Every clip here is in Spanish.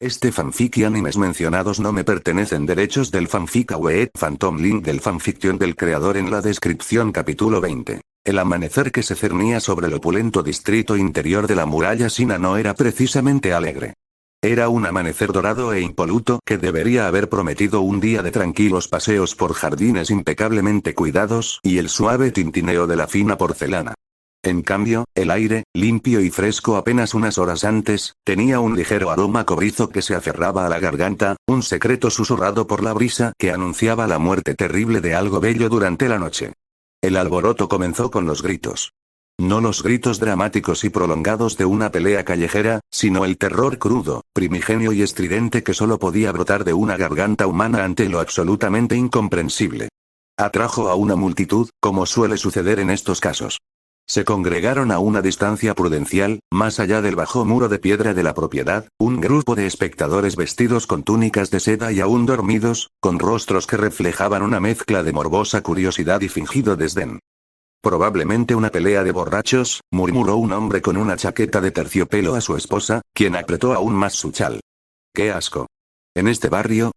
Este fanfic y animes mencionados no me pertenecen. Derechos del fanfic Await Phantom. Link del fanfiction del creador en la descripción. Capítulo 20. El amanecer que se cernía sobre el opulento distrito interior de la muralla china no era precisamente alegre. Era un amanecer dorado e impoluto que debería haber prometido un día de tranquilos paseos por jardines impecablemente cuidados y el suave tintineo de la fina porcelana. En cambio, el aire, limpio y fresco apenas unas horas antes, tenía un ligero aroma cobrizo que se aferraba a la garganta, un secreto susurrado por la brisa que anunciaba la muerte terrible de algo bello durante la noche. El alboroto comenzó con los gritos. No los gritos dramáticos y prolongados de una pelea callejera, sino el terror crudo, primigenio y estridente que solo podía brotar de una garganta humana ante lo absolutamente incomprensible. Atrajo a una multitud, como suele suceder en estos casos. Se congregaron a una distancia prudencial, más allá del bajo muro de piedra de la propiedad, un grupo de espectadores vestidos con túnicas de seda y aún dormidos, con rostros que reflejaban una mezcla de morbosa curiosidad y fingido desdén. Probablemente una pelea de borrachos, murmuró un hombre con una chaqueta de terciopelo a su esposa, quien apretó aún más su chal. ¡Qué asco! ¿En este barrio?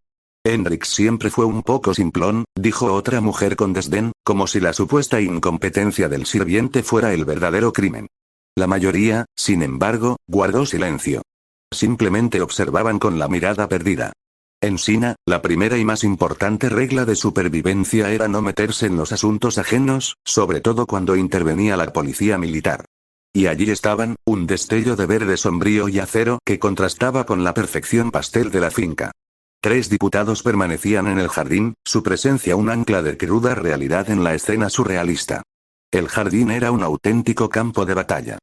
Hendrix siempre fue un poco simplón, dijo otra mujer con desdén, como si la supuesta incompetencia del sirviente fuera el verdadero crimen. La mayoría, sin embargo, guardó silencio. Simplemente observaban con la mirada perdida. En China, la primera y más importante regla de supervivencia era no meterse en los asuntos ajenos, sobre todo cuando intervenía la policía militar. Y allí estaban, un destello de verde sombrío y acero que contrastaba con la perfección pastel de la finca. 3 diputados permanecían en el jardín, su presencia un ancla de cruda realidad en la escena surrealista. El jardín era un auténtico campo de batalla.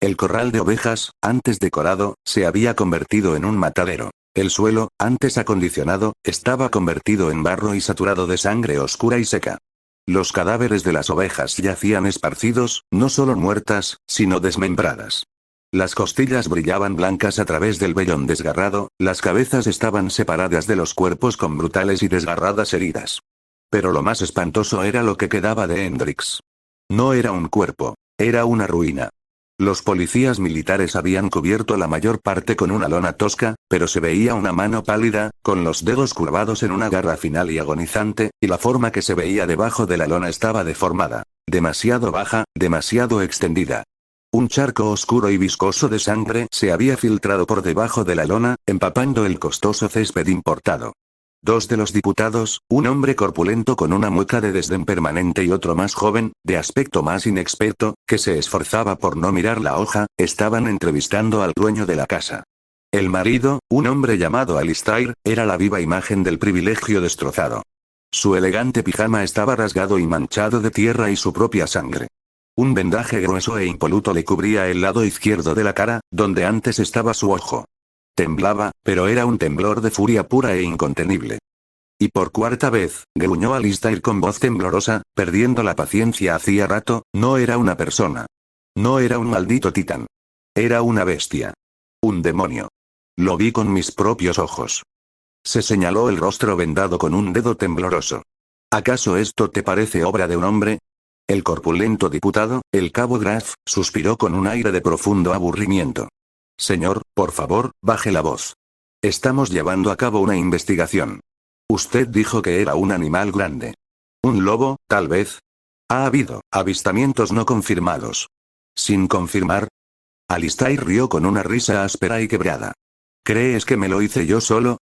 El corral de ovejas, antes decorado, se había convertido en un matadero. El suelo, antes acondicionado, estaba convertido en barro y saturado de sangre oscura y seca. Los cadáveres de las ovejas yacían esparcidos, no solo muertas, sino desmembradas. Las costillas brillaban blancas a través del vellón desgarrado, las cabezas estaban separadas de los cuerpos con brutales y desgarradas heridas. Pero lo más espantoso era lo que quedaba de Hendrix. No era un cuerpo, era una ruina. Los policías militares habían cubierto la mayor parte con una lona tosca, pero se veía una mano pálida, con los dedos curvados en una garra final y agonizante, y la forma que se veía debajo de la lona estaba deformada, demasiado baja, demasiado extendida. Un charco oscuro y viscoso de sangre se había filtrado por debajo de la lona, empapando el costoso césped importado. 2 de los diputados, un hombre corpulento con una mueca de desdén permanente y otro más joven, de aspecto más inexperto, que se esforzaba por no mirar la hoja, estaban entrevistando al dueño de la casa. El marido, un hombre llamado Alistair, era la viva imagen del privilegio destrozado. Su elegante pijama estaba rasgado y manchado de tierra y su propia sangre. Un vendaje grueso e impoluto le cubría el lado izquierdo de la cara, donde antes estaba su ojo. Temblaba, pero era un temblor de furia pura e incontenible. Y por 4ª vez, gruñó Alistair con voz temblorosa, perdiendo la paciencia hacía rato, no era una persona. No era un maldito titán. Era una bestia. Un demonio. Lo vi con mis propios ojos. Se señaló el rostro vendado con un dedo tembloroso. ¿Acaso esto te parece obra de un hombre? El corpulento diputado, el cabo Graff, suspiró con un aire de profundo aburrimiento. Señor, por favor, baje la voz. Estamos llevando a cabo una investigación. Usted dijo que era un animal grande. ¿Un lobo, tal vez? Ha habido avistamientos no confirmados. ¿Sin confirmar? Alistair rió con una risa áspera y quebrada. ¿Crees que me lo hice yo solo?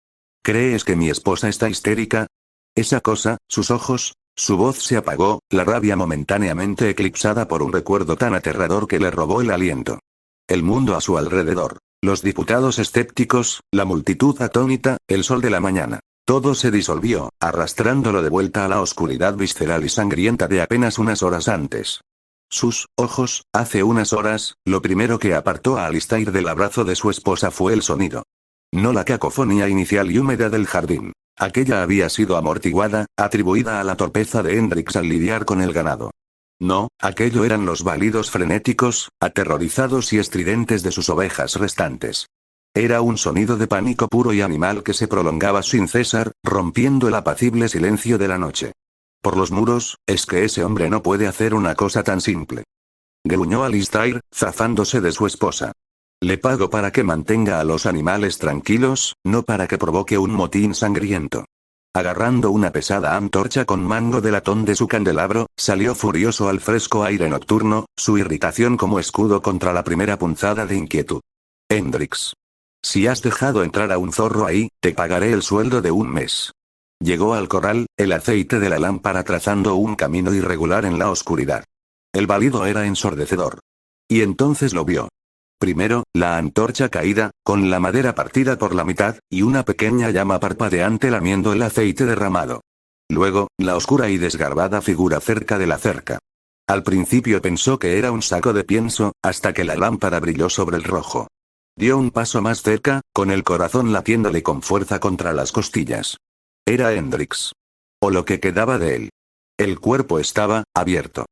¿Crees que mi esposa está histérica? Esa cosa, sus ojos. Su voz se apagó, la rabia momentáneamente eclipsada por un recuerdo tan aterrador que le robó el aliento. El mundo a su alrededor. Los diputados escépticos, la multitud atónita, el sol de la mañana. Todo se disolvió, arrastrándolo de vuelta a la oscuridad visceral y sangrienta de apenas unas horas antes. Sus ojos, hace unas horas, lo primero que apartó a Alistair del abrazo de su esposa fue el sonido. No la cacofonía inicial y húmeda del jardín. Aquella había sido amortiguada, atribuida a la torpeza de Hendrix al lidiar con el ganado. No, aquello eran los balidos frenéticos, aterrorizados y estridentes de sus ovejas restantes. Era un sonido de pánico puro y animal que se prolongaba sin cesar, rompiendo el apacible silencio de la noche. Por los muros, es que ese hombre no puede hacer una cosa tan simple. Gruñó Alistair, zafándose de su esposa. Le pago para que mantenga a los animales tranquilos, no para que provoque un motín sangriento. Agarrando una pesada antorcha con mango de latón de su candelabro, salió furioso al fresco aire nocturno, su irritación como escudo contra la primera punzada de inquietud. Hendrix. Si has dejado entrar a un zorro ahí, te pagaré el sueldo de un mes. Llegó al corral, el aceite de la lámpara trazando un camino irregular en la oscuridad. El balido era ensordecedor. Y entonces lo vio. Primero, la antorcha caída, con la madera partida por la mitad, y una pequeña llama parpadeante lamiendo el aceite derramado. Luego, la oscura y desgarbada figura cerca de la cerca. Al principio pensó que era un saco de pienso, hasta que la lámpara brilló sobre el rojo. Dio un paso más cerca, con el corazón latiéndole con fuerza contra las costillas. Era Hendrix. O lo que quedaba de él. El cuerpo estaba abierto.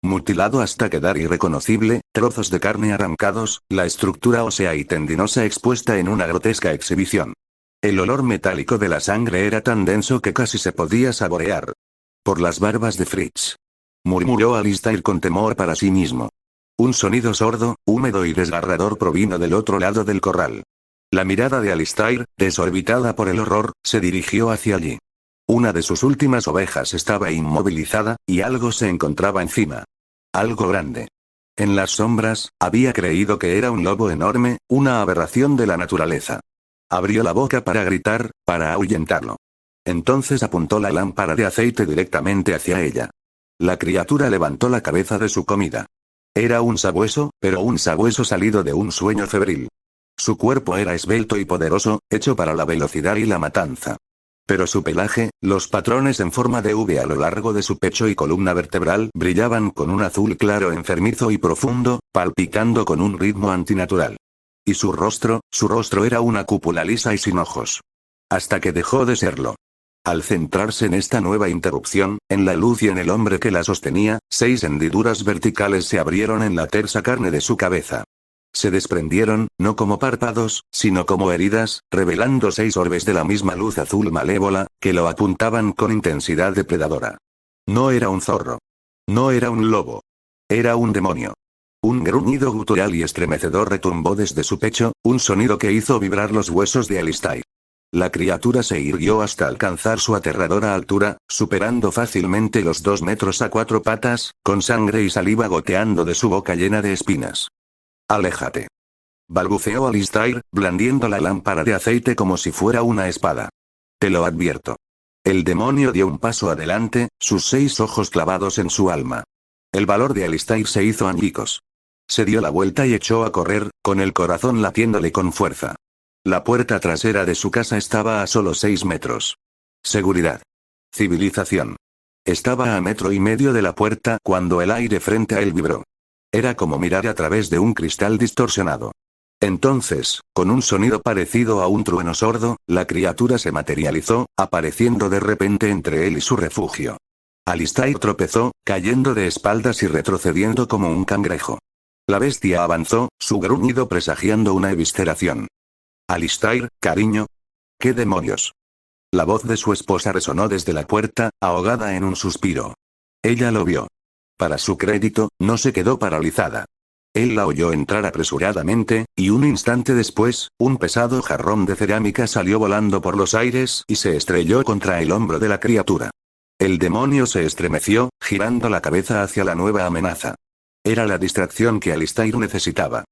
Mutilado hasta quedar irreconocible, trozos de carne arrancados, la estructura ósea y tendinosa expuesta en una grotesca exhibición. El olor metálico de la sangre era tan denso que casi se podía saborear. Por las barbas de Fritz. Murmuró Alistair con temor para sí mismo. Un sonido sordo, húmedo y desgarrador provino del otro lado del corral. La mirada de Alistair, desorbitada por el horror, se dirigió hacia allí. Una de sus últimas ovejas estaba inmovilizada, y algo se encontraba encima. Algo grande. En las sombras, había creído que era un lobo enorme, una aberración de la naturaleza. Abrió la boca para gritar, para ahuyentarlo. Entonces apuntó la lámpara de aceite directamente hacia ella. La criatura levantó la cabeza de su comida. Era un sabueso, pero un sabueso salido de un sueño febril. Su cuerpo era esbelto y poderoso, hecho para la velocidad y la matanza. Pero su pelaje, los patrones en forma de V a lo largo de su pecho y columna vertebral brillaban con un azul claro enfermizo y profundo, palpitando con un ritmo antinatural. Y su rostro era una cúpula lisa y sin ojos. Hasta que dejó de serlo. Al centrarse en esta nueva interrupción, en la luz y en el hombre que la sostenía, 6 hendiduras verticales se abrieron en la tersa carne de su cabeza. Se desprendieron, no como párpados, sino como heridas, revelando 6 orbes de la misma luz azul malévola, que lo apuntaban con intensidad depredadora. No era un zorro. No era un lobo. Era un demonio. Un gruñido gutural y estremecedor retumbó desde su pecho, un sonido que hizo vibrar los huesos de Alistair. La criatura se irguió hasta alcanzar su aterradora altura, superando fácilmente los 2 metros a 4 patas, con sangre y saliva goteando de su boca llena de espinas. «Aléjate», balbuceó Alistair, blandiendo la lámpara de aceite como si fuera una espada. «Te lo advierto». El demonio dio un paso adelante, sus 6 ojos clavados en su alma. El valor de Alistair se hizo añicos. Se dio la vuelta y echó a correr, con el corazón latiéndole con fuerza. La puerta trasera de su casa estaba a solo 6 metros. Seguridad. Civilización. Estaba a 1,5 metros de la puerta cuando el aire frente a él vibró. Era como mirar a través de un cristal distorsionado. Entonces, con un sonido parecido a un trueno sordo, la criatura se materializó, apareciendo de repente entre él y su refugio. Alistair tropezó, cayendo de espaldas y retrocediendo como un cangrejo. La bestia avanzó, su gruñido presagiando una evisceración. «Alistair, cariño». «¿Qué demonios?». La voz de su esposa resonó desde la puerta, ahogada en un suspiro. Ella lo vio. Para su crédito, no se quedó paralizada. Él la oyó entrar apresuradamente, y un instante después, un pesado jarrón de cerámica salió volando por los aires y se estrelló contra el hombro de la criatura. El demonio se estremeció, girando la cabeza hacia la nueva amenaza. Era la distracción que Alistair necesitaba.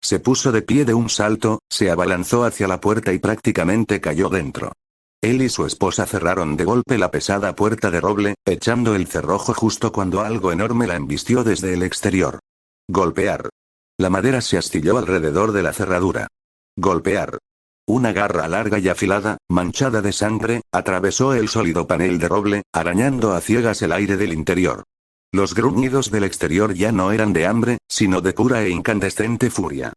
Se puso de pie de un salto, se abalanzó hacia la puerta y prácticamente cayó dentro. Él y su esposa cerraron de golpe la pesada puerta de roble, echando el cerrojo justo cuando algo enorme la embistió desde el exterior. Golpear. La madera se astilló alrededor de la cerradura. Golpear. Una garra larga y afilada, manchada de sangre, atravesó el sólido panel de roble, arañando a ciegas el aire del interior. Los gruñidos del exterior ya no eran de hambre, sino de pura e incandescente furia.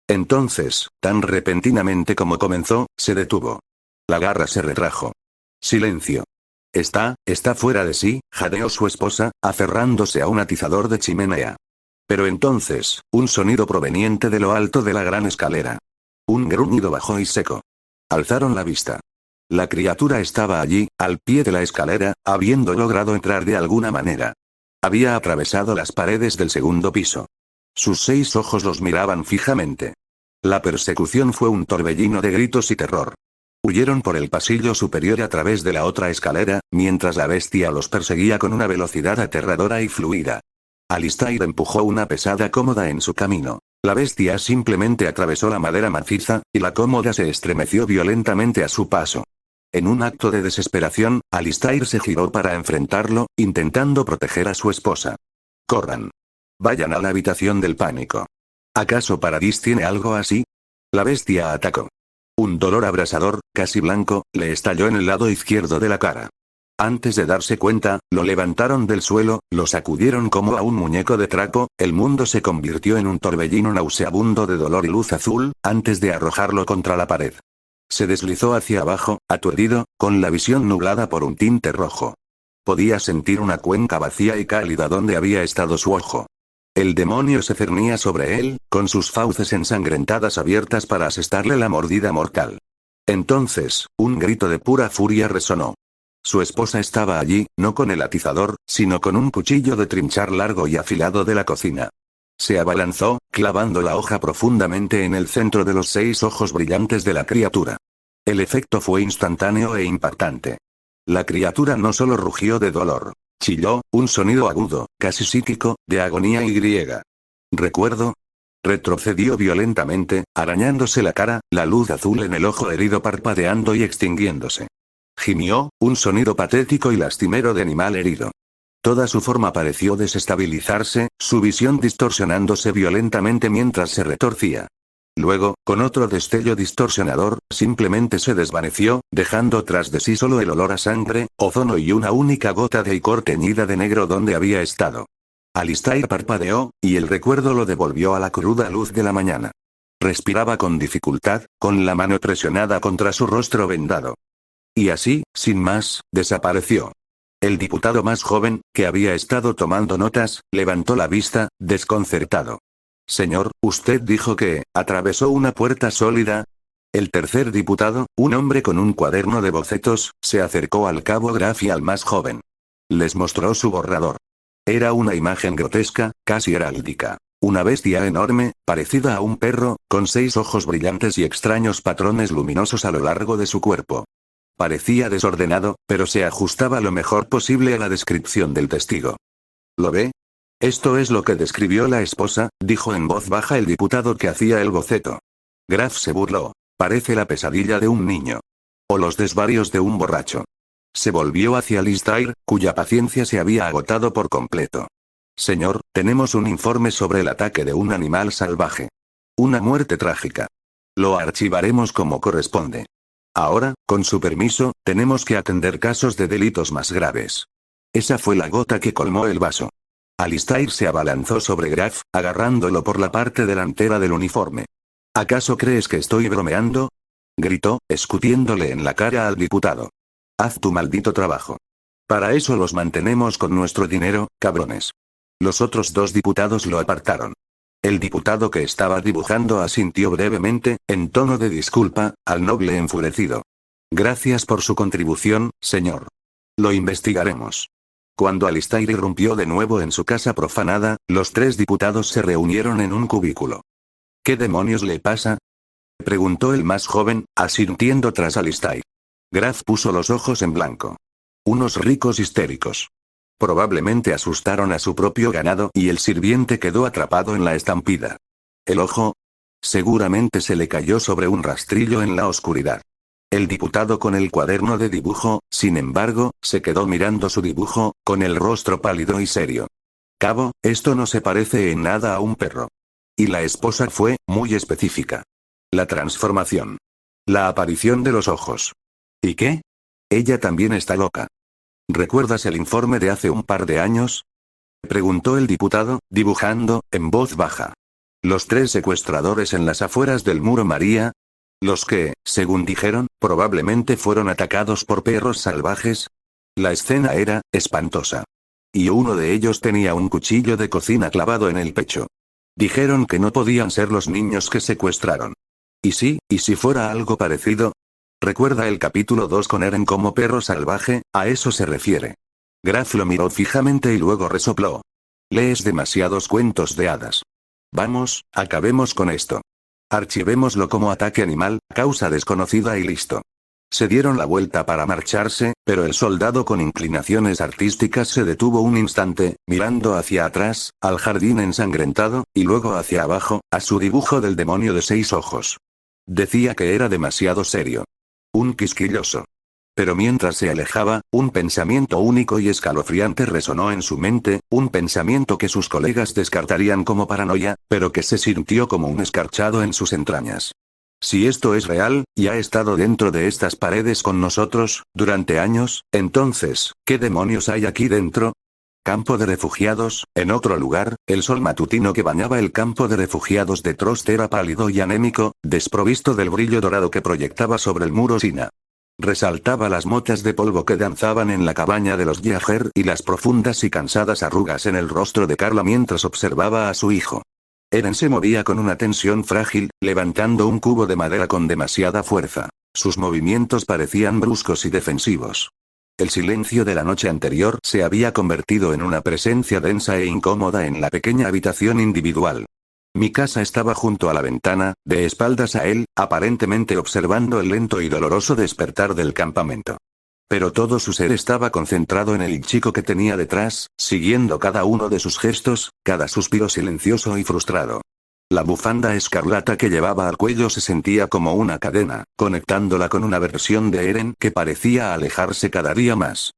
Entonces, tan repentinamente como comenzó, se detuvo. La garra se retrajo. Silencio. Está fuera de sí», jadeó su esposa, aferrándose a un atizador de chimenea. Pero entonces, un sonido proveniente de lo alto de la gran escalera. Un gruñido bajo y seco. Alzaron la vista. La criatura estaba allí, al pie de la escalera, habiendo logrado entrar de alguna manera. Había atravesado las paredes del segundo piso. Sus 6 ojos los miraban fijamente. La persecución fue un torbellino de gritos y terror. Huyeron por el pasillo superior a través de la otra escalera, mientras la bestia los perseguía con una velocidad aterradora y fluida. Alistair empujó una pesada cómoda en su camino. La bestia simplemente atravesó la madera maciza, y la cómoda se estremeció violentamente a su paso. En un acto de desesperación, Alistair se giró para enfrentarlo, intentando proteger a su esposa. «Corran. Vayan a la habitación del pánico. ¿Acaso Paradis tiene algo así?» La bestia atacó. Un dolor abrasador, casi blanco, le estalló en el lado izquierdo de la cara. Antes de darse cuenta, lo levantaron del suelo, lo sacudieron como a un muñeco de trapo, el mundo se convirtió en un torbellino nauseabundo de dolor y luz azul, antes de arrojarlo contra la pared. Se deslizó hacia abajo, aturdido, con la visión nublada por un tinte rojo. Podía sentir una cuenca vacía y cálida donde había estado su ojo. El demonio se cernía sobre él, con sus fauces ensangrentadas abiertas para asestarle la mordida mortal. Entonces, un grito de pura furia resonó. Su esposa estaba allí, no con el atizador, sino con un cuchillo de trinchar largo y afilado de la cocina. Se abalanzó, clavando la hoja profundamente en el centro de los 6 ojos brillantes de la criatura. El efecto fue instantáneo e impactante. La criatura no solo rugió de dolor. Chilló, un sonido agudo, casi psíquico, de agonía y griega. «Recuerdo». Retrocedió violentamente, arañándose la cara, la luz azul en el ojo herido parpadeando y extinguiéndose. Gimió, un sonido patético y lastimero de animal herido. Toda su forma pareció desestabilizarse, su visión distorsionándose violentamente mientras se retorcía. Luego, con otro destello distorsionador, simplemente se desvaneció, dejando tras de sí solo el olor a sangre, ozono y una única gota de icor teñida de negro donde había estado. Alistair parpadeó, y el recuerdo lo devolvió a la cruda luz de la mañana. Respiraba con dificultad, con la mano presionada contra su rostro vendado. Y así, sin más, desapareció. El diputado más joven, que había estado tomando notas, levantó la vista, desconcertado. «Señor, usted dijo que atravesó una puerta sólida». El tercer diputado, un hombre con un cuaderno de bocetos, se acercó al cabo Graf y al más joven. Les mostró su borrador. Era una imagen grotesca, casi heráldica. Una bestia enorme, parecida a un perro, con 6 ojos brillantes y extraños patrones luminosos a lo largo de su cuerpo. Parecía desordenado, pero se ajustaba lo mejor posible a la descripción del testigo. ¿Lo ve? Esto es lo que describió la esposa, dijo en voz baja el diputado que hacía el boceto. Graf se burló. Parece la pesadilla de un niño. O los desvarios de un borracho. Se volvió hacia Alistair, cuya paciencia se había agotado por completo. Señor, tenemos un informe sobre el ataque de un animal salvaje. Una muerte trágica. Lo archivaremos como corresponde. Ahora, con su permiso, tenemos que atender casos de delitos más graves. Esa fue la gota que colmó el vaso. Alistair se abalanzó sobre Graf, agarrándolo por la parte delantera del uniforme. ¿Acaso crees que estoy bromeando?, gritó, escupiéndole en la cara al diputado. Haz tu maldito trabajo. Para eso los mantenemos con nuestro dinero, cabrones. Los otros 2 diputados lo apartaron. El diputado que estaba dibujando asintió brevemente, en tono de disculpa, al noble enfurecido. Gracias por su contribución, señor. Lo investigaremos. Cuando Alistair irrumpió de nuevo en su casa profanada, los 3 diputados se reunieron en un cubículo. ¿Qué demonios le pasa?, preguntó el más joven, asintiendo tras Alistair. Graf puso los ojos en blanco. Unos ricos histéricos. Probablemente asustaron a su propio ganado y el sirviente quedó atrapado en la estampida. El ojo. Seguramente se le cayó sobre un rastrillo en la oscuridad. El diputado con el cuaderno de dibujo, sin embargo, se quedó mirando su dibujo, con el rostro pálido y serio. Cabo, esto no se parece en nada a un perro. Y la esposa fue, muy específica. La transformación. La aparición de los ojos. ¿Y qué? Ella también está loca. ¿Recuerdas el informe de hace un par de años?, preguntó el diputado, dibujando, en voz baja. Los 3 secuestradores en las afueras del Muro María. Los que, según dijeron, probablemente fueron atacados por perros salvajes. La escena era espantosa. Y uno de ellos tenía un cuchillo de cocina clavado en el pecho. Dijeron que no podían ser los niños que secuestraron. ¿Y si fuera algo parecido? ¿Recuerda el capítulo 2 con Eren como perro salvaje? A eso se refiere. Graf lo miró fijamente y luego resopló. Lees demasiados cuentos de hadas. Vamos, acabemos con esto. Archivémoslo como ataque animal, causa desconocida y listo. Se dieron la vuelta para marcharse, pero el soldado con inclinaciones artísticas se detuvo un instante, mirando hacia atrás, al jardín ensangrentado, y luego hacia abajo, a su dibujo del demonio de 6 ojos. Decía que era demasiado serio. Un quisquilloso. Pero mientras se alejaba, un pensamiento único y escalofriante resonó en su mente, un pensamiento que sus colegas descartarían como paranoia, pero que se sintió como un escarchado en sus entrañas. Si esto es real, y ha estado dentro de estas paredes con nosotros, durante años, entonces, ¿qué demonios hay aquí dentro? Campo de refugiados, en otro lugar, el sol matutino que bañaba el campo de refugiados de Trost era pálido y anémico, desprovisto del brillo dorado que proyectaba sobre el muro Sina. Resaltaba las motas de polvo que danzaban en la cabaña de los Yeager y las profundas y cansadas arrugas en el rostro de Carla mientras observaba a su hijo. Eren se movía con una tensión frágil, levantando un cubo de madera con demasiada fuerza. Sus movimientos parecían bruscos y defensivos. El silencio de la noche anterior se había convertido en una presencia densa e incómoda en la pequeña habitación individual. Mikasa estaba junto a la ventana, de espaldas a él, aparentemente observando el lento y doloroso despertar del campamento. Pero todo su ser estaba concentrado en el chico que tenía detrás, siguiendo cada uno de sus gestos, cada suspiro silencioso y frustrado. La bufanda escarlata que llevaba al cuello se sentía como una cadena, conectándola con una versión de Eren que parecía alejarse cada día más.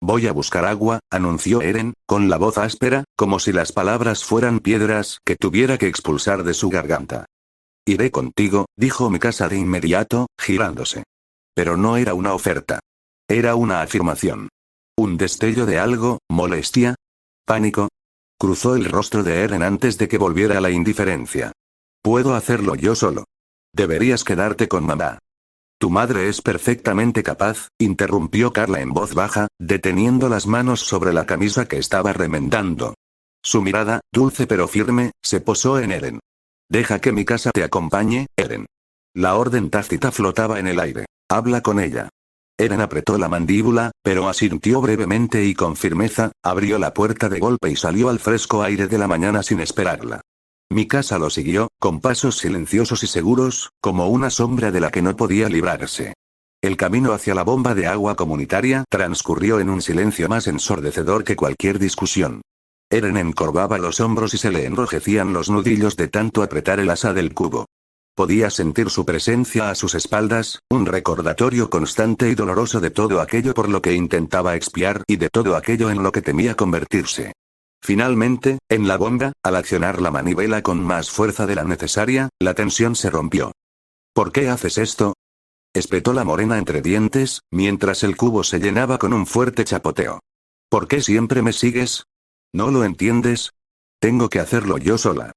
Voy a buscar agua, anunció Eren, con la voz áspera, como si las palabras fueran piedras que tuviera que expulsar de su garganta. Iré contigo, dijo Mikasa de inmediato, girándose. Pero no era una oferta. Era una afirmación. Un destello de algo, molestia, pánico. Cruzó el rostro de Eren antes de que volviera a la indiferencia. Puedo hacerlo yo solo. Deberías quedarte con mamá. Tu madre es perfectamente capaz, interrumpió Carla en voz baja, deteniendo las manos sobre la camisa que estaba remendando. Su mirada, dulce pero firme, se posó en Eren. Deja que Mikasa te acompañe, Eren. La orden tácita flotaba en el aire. Habla con ella. Eren apretó la mandíbula, pero asintió brevemente y con firmeza, abrió la puerta de golpe y salió al fresco aire de la mañana sin esperarla. Mikasa lo siguió, con pasos silenciosos y seguros, como una sombra de la que no podía librarse. El camino hacia la bomba de agua comunitaria transcurrió en un silencio más ensordecedor que cualquier discusión. Eren encorvaba los hombros y se le enrojecían los nudillos de tanto apretar el asa del cubo. Podía sentir su presencia a sus espaldas, un recordatorio constante y doloroso de todo aquello por lo que intentaba expiar y de todo aquello en lo que temía convertirse. Finalmente, en la bomba, al accionar la manivela con más fuerza de la necesaria, la tensión se rompió. ¿Por qué haces esto?, espetó la morena entre dientes, mientras el cubo se llenaba con un fuerte chapoteo. ¿Por qué siempre me sigues? ¿No lo entiendes? Tengo que hacerlo yo sola.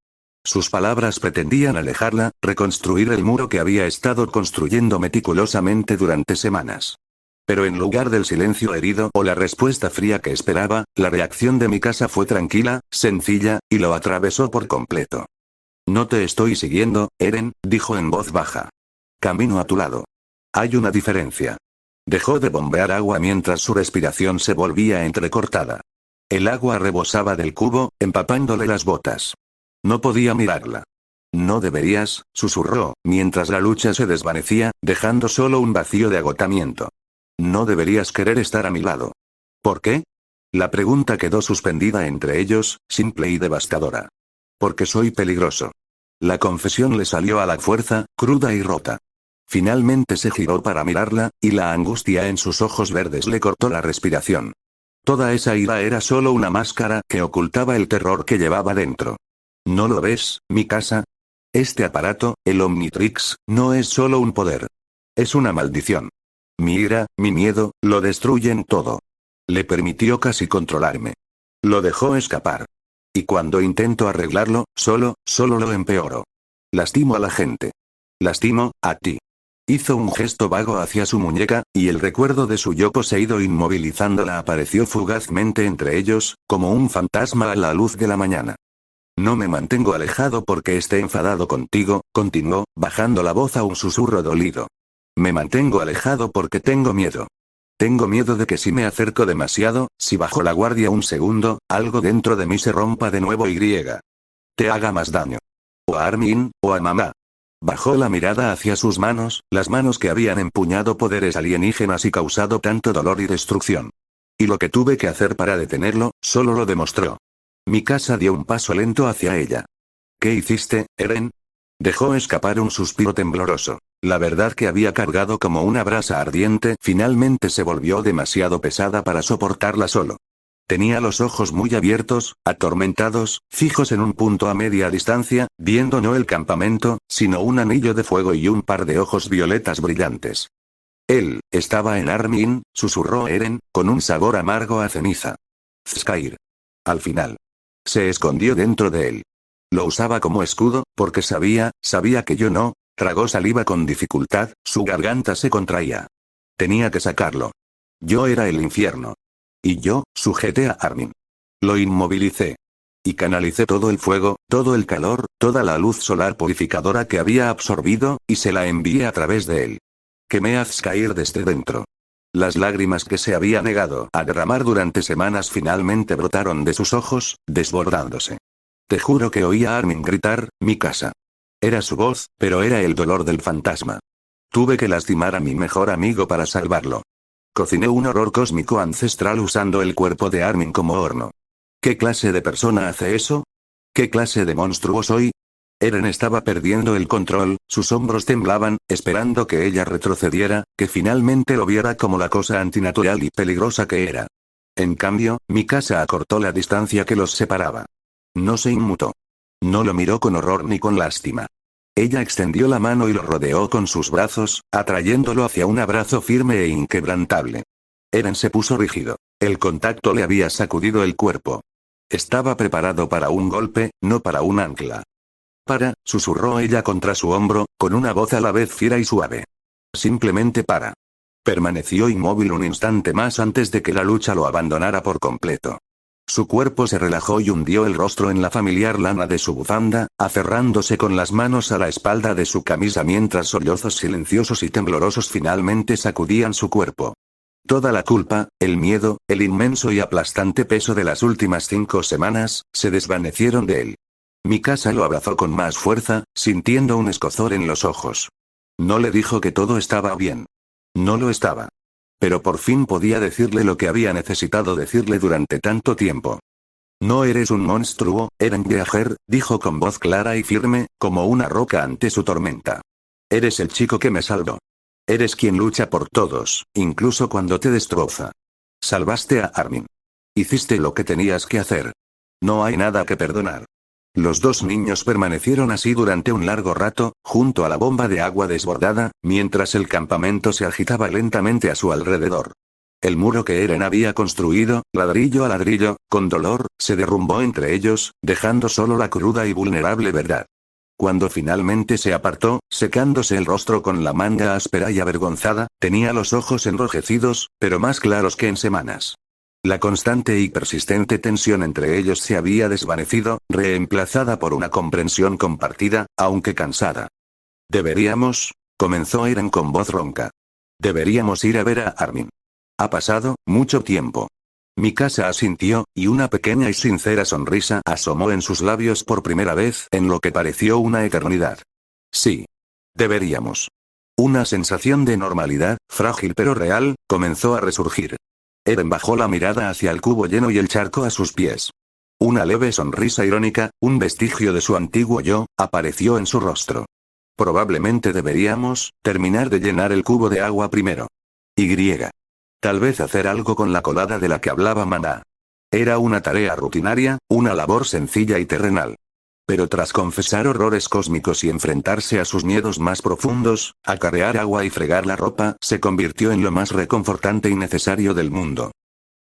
Sus palabras pretendían alejarla, reconstruir el muro que había estado construyendo meticulosamente durante semanas. Pero en lugar del silencio herido o la respuesta fría que esperaba, la reacción de Mikasa fue tranquila, sencilla, y lo atravesó por completo. No te estoy siguiendo, Eren, dijo en voz baja. Camino a tu lado. Hay una diferencia. Dejó de bombear agua mientras su respiración se volvía entrecortada. El agua rebosaba del cubo, empapándole las botas. No podía mirarla. No deberías, susurró, mientras la lucha se desvanecía, dejando solo un vacío de agotamiento. No deberías querer estar a mi lado. ¿Por qué? La pregunta quedó suspendida entre ellos, simple y devastadora. Porque soy peligroso. La confesión le salió a la fuerza, cruda y rota. Finalmente se giró para mirarla, y la angustia en sus ojos verdes le cortó la respiración. Toda esa ira era solo una máscara que ocultaba el terror que llevaba dentro. ¿No lo ves, Mikasa? Este aparato, el Omnitrix, no es solo un poder. Es una maldición. Mi ira, mi miedo, lo destruyen todo. Le permitió casi controlarme. Lo dejó escapar. Y cuando intento arreglarlo, solo lo empeoro. Lastimo a la gente. Lastimo, a ti. Hizo un gesto vago hacia su muñeca, y el recuerdo de su yo poseído inmovilizándola apareció fugazmente entre ellos, como un fantasma a la luz de la mañana. No me mantengo alejado porque esté enfadado contigo, continuó, bajando la voz a un susurro dolido. Me mantengo alejado porque tengo miedo. Tengo miedo de que si me acerco demasiado, si bajo la guardia un segundo, algo dentro de mí se rompa de nuevo y te haga más daño. O a Armin, o a mamá. Bajó la mirada hacia sus manos, las manos que habían empuñado poderes alienígenas y causado tanto dolor y destrucción. Y lo que tuve que hacer para detenerlo, solo lo demostró. Mikasa dio un paso lento hacia ella. ¿Qué hiciste, Eren? Dejó escapar un suspiro tembloroso. La verdad que había cargado como una brasa ardiente finalmente se volvió demasiado pesada para soportarla solo. Tenía los ojos muy abiertos, atormentados, fijos en un punto a media distancia, viendo no el campamento, sino un anillo de fuego y un par de ojos violetas brillantes. Él, estaba en Armin, susurró Eren, con un sabor amargo a ceniza. Skyr. Al final. Se escondió dentro de él. Lo usaba como escudo, porque sabía que yo no. Tragó saliva con dificultad, su garganta se contraía. Tenía que sacarlo. Yo era el infierno. Y yo, sujeté a Armin. Lo inmovilicé. Y canalicé todo el fuego, todo el calor, toda la luz solar purificadora que había absorbido, y se la envié a través de él. Quemé a Skyr desde dentro. Las lágrimas que se había negado a derramar durante semanas finalmente brotaron de sus ojos, desbordándose. Te juro que oí a Armin gritar, Mikasa. Era su voz, pero era el dolor del fantasma. Tuve que lastimar a mi mejor amigo para salvarlo. Cociné un horror cósmico ancestral usando el cuerpo de Armin como horno. ¿Qué clase de persona hace eso? ¿Qué clase de monstruo soy? Eren estaba perdiendo el control, sus hombros temblaban, esperando que ella retrocediera, que finalmente lo viera como la cosa antinatural y peligrosa que era. En cambio, Mikasa acortó la distancia que los separaba. No se inmutó. No lo miró con horror ni con lástima. Ella extendió la mano y lo rodeó con sus brazos, atrayéndolo hacia un abrazo firme e inquebrantable. Eren se puso rígido. El contacto le había sacudido el cuerpo. Estaba preparado para un golpe, no para un ancla. Susurró ella contra su hombro, con una voz a la vez fiera y suave. Simplemente para. Permaneció inmóvil un instante más antes de que la lucha lo abandonara por completo. Su cuerpo se relajó y hundió el rostro en la familiar lana de su bufanda, aferrándose con las manos a la espalda de su camisa mientras sollozos silenciosos y temblorosos finalmente sacudían su cuerpo. Toda la culpa, el miedo, el inmenso y aplastante peso de las últimas 5 semanas, se desvanecieron de él. Mikasa lo abrazó con más fuerza, sintiendo un escozor en los ojos. No le dijo que todo estaba bien. No lo estaba. Pero por fin podía decirle lo que había necesitado decirle durante tanto tiempo. No eres un monstruo, Eren Yeager, dijo con voz clara y firme, como una roca ante su tormenta. Eres el chico que me salvó. Eres quien lucha por todos, incluso cuando te destroza. Salvaste a Armin. Hiciste lo que tenías que hacer. No hay nada que perdonar. Los dos niños permanecieron así durante un largo rato, junto a la bomba de agua desbordada, mientras el campamento se agitaba lentamente a su alrededor. El muro que Eren había construido, ladrillo a ladrillo, con dolor, se derrumbó entre ellos, dejando solo la cruda y vulnerable verdad. Cuando finalmente se apartó, secándose el rostro con la manga áspera y avergonzada, tenía los ojos enrojecidos, pero más claros que en semanas. La constante y persistente tensión entre ellos se había desvanecido, reemplazada por una comprensión compartida, aunque cansada. «Deberíamos», comenzó Eren con voz ronca. «Deberíamos ir a ver a Armin. Ha pasado mucho tiempo». Mikasa asintió, y una pequeña y sincera sonrisa asomó en sus labios por primera vez en lo que pareció una eternidad. «Sí. Deberíamos». Una sensación de normalidad, frágil pero real, comenzó a resurgir. Eren bajó la mirada hacia el cubo lleno y el charco a sus pies. Una leve sonrisa irónica, un vestigio de su antiguo yo, apareció en su rostro. Probablemente deberíamos terminar de llenar el cubo de agua primero. Tal vez hacer algo con la colada de la que hablaba Maná. Era una tarea rutinaria, una labor sencilla y terrenal. Pero tras confesar horrores cósmicos y enfrentarse a sus miedos más profundos, acarrear agua y fregar la ropa se convirtió en lo más reconfortante y necesario del mundo.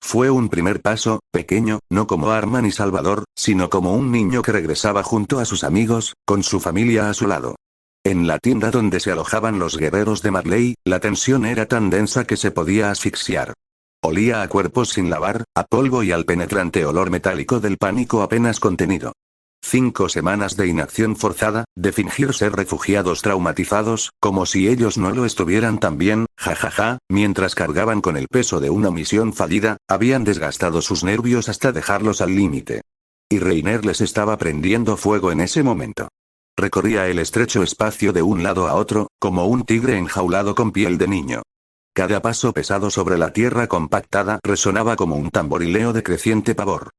Fue un primer paso, pequeño, no como arma ni salvador, sino como un niño que regresaba junto a sus amigos, con su familia a su lado. En la tienda donde se alojaban los guerreros de Marley, la tensión era tan densa que se podía asfixiar. Olía a cuerpos sin lavar, a polvo y al penetrante olor metálico del pánico apenas contenido. 5 semanas de inacción forzada, de fingir ser refugiados traumatizados, como si ellos no lo estuvieran también, jajaja, mientras cargaban con el peso de una misión fallida, habían desgastado sus nervios hasta dejarlos al límite. Y Reiner les estaba prendiendo fuego en ese momento. Recorría el estrecho espacio de un lado a otro, como un tigre enjaulado con piel de niño. Cada paso pesado sobre la tierra compactada resonaba como un tamborileo de creciente pavor.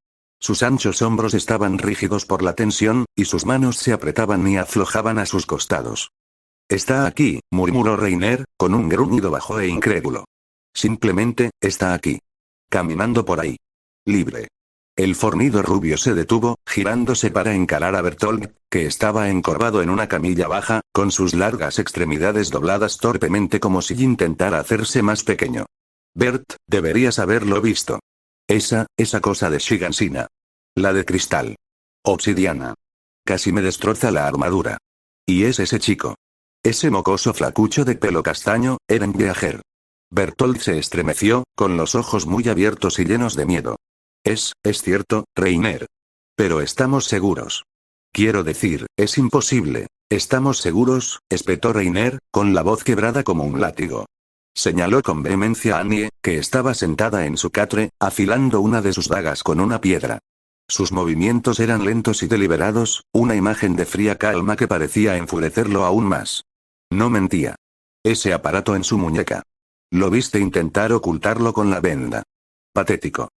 Sus anchos hombros estaban rígidos por la tensión, y sus manos se apretaban y aflojaban a sus costados. «Está aquí», murmuró Reiner, con un gruñido bajo e incrédulo. «Simplemente, está aquí. Caminando por ahí. Libre». El fornido rubio se detuvo, girándose para encarar a Bertolt, que estaba encorvado en una camilla baja, con sus largas extremidades dobladas torpemente como si intentara hacerse más pequeño. «Bert, deberías haberlo visto. Esa cosa de Shigansina. La de cristal. Obsidiana. Casi me destroza la armadura. Y es ese chico. Ese mocoso flacucho de pelo castaño, Eren Yeager». Bertolt se estremeció, con los ojos muy abiertos y llenos de miedo. Es cierto, Reiner. Pero estamos seguros. Quiero decir, es imposible. ¿Estamos seguros?, espetó Reiner, con la voz quebrada como un látigo. Señaló con vehemencia a Annie, que estaba sentada en su catre, afilando una de sus dagas con una piedra. Sus movimientos eran lentos y deliberados, una imagen de fría calma que parecía enfurecerlo aún más. No mentía. Ese aparato en su muñeca. Lo viste intentar ocultarlo con la venda. Patético.